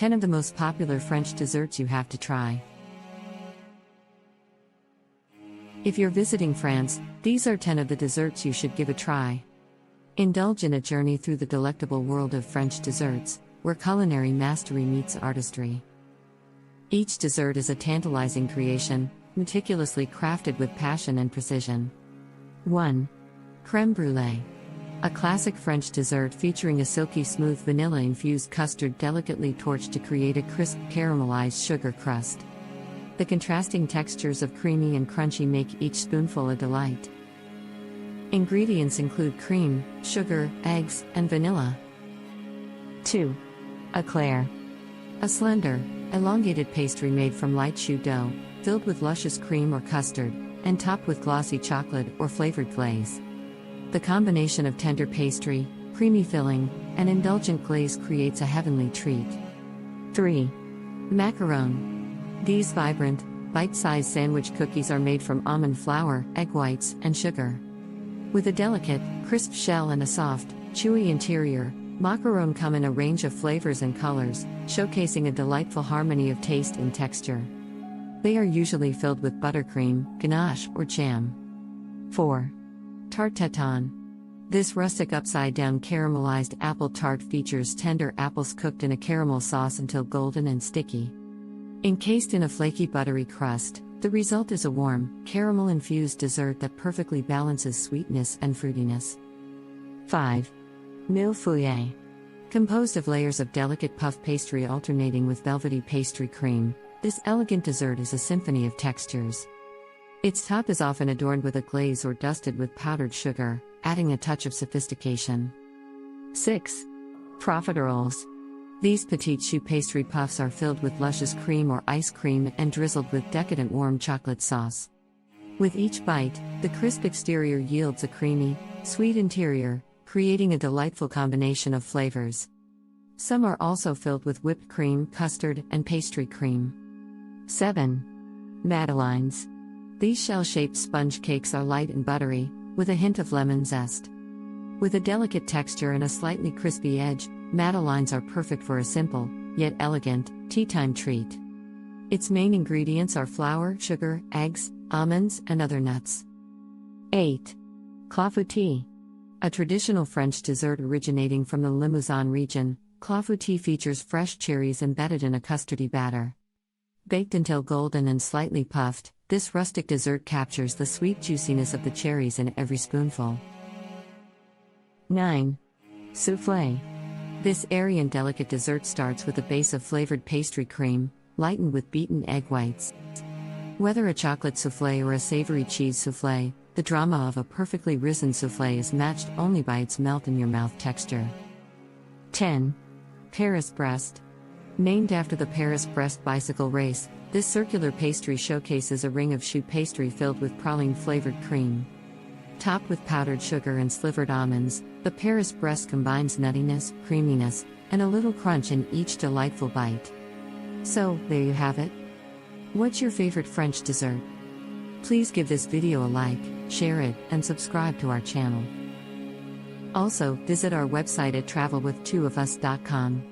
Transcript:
10 of the most popular French desserts you have to try. If you're visiting France, these are 10 of the desserts you should give a try. Indulge in a journey through the delectable world of French desserts, where culinary mastery meets artistry. Each dessert is a tantalizing creation, meticulously crafted with passion and precision. 1. Crème brûlée. A classic French dessert featuring a silky smooth vanilla-infused custard delicately torched to create a crisp caramelized sugar crust. The contrasting textures of creamy and crunchy make each spoonful a delight. Ingredients include cream, sugar, eggs, and vanilla. 2. Eclair. A slender, elongated pastry made from light choux dough, filled with luscious cream or custard, and topped with glossy chocolate or flavored glaze. The combination of tender pastry, creamy filling, and indulgent glaze creates a heavenly treat. 3. Macaron. These vibrant, bite-sized sandwich cookies are made from almond flour, egg whites, and sugar. With a delicate, crisp shell and a soft, chewy interior, macaron come in a range of flavors and colors, showcasing a delightful harmony of taste and texture. They are usually filled with buttercream, ganache, or jam. 4. Tarte tatin. This rustic upside-down caramelized apple tart features tender apples cooked in a caramel sauce until golden and sticky. Encased in a flaky buttery crust, the result is a warm, caramel-infused dessert that perfectly balances sweetness and fruitiness. 5. Mille-Feuille. Composed of layers of delicate puff pastry alternating with velvety pastry cream, this elegant dessert is a symphony of textures. Its top is often adorned with a glaze or dusted with powdered sugar, adding a touch of sophistication. 6. Profiteroles. These petite choux pastry puffs are filled with luscious cream or ice cream and drizzled with decadent warm chocolate sauce. With each bite, the crisp exterior yields a creamy, sweet interior, creating a delightful combination of flavors. Some are also filled with whipped cream, custard, and pastry cream. 7. Madeleines. These shell-shaped sponge cakes are light and buttery, with a hint of lemon zest. With a delicate texture and a slightly crispy edge, madeleines are perfect for a simple, yet elegant, tea-time treat. Its main ingredients are flour, sugar, eggs, almonds, and other nuts. 8. Clafoutis. A traditional French dessert originating from the Limousin region, clafoutis features fresh cherries embedded in a custardy batter. Baked until golden and slightly puffed, this rustic dessert captures the sweet juiciness of the cherries in every spoonful. 9. Soufflé. This airy and delicate dessert starts with a base of flavored pastry cream, lightened with beaten egg whites. Whether a chocolate soufflé or a savory cheese soufflé, the drama of a perfectly risen soufflé is matched only by its melt-in-your-mouth texture. 10. Paris-Brest. Named after the Paris-Brest bicycle race, this circular pastry showcases a ring of choux pastry filled with praline-flavored cream. Topped with powdered sugar and slivered almonds, the Paris-Brest combines nuttiness, creaminess, and a little crunch in each delightful bite. So, there you have it. What's your favorite French dessert? Please give this video a like, share it, and subscribe to our channel. Also, visit our website at travelwith2ofus.com.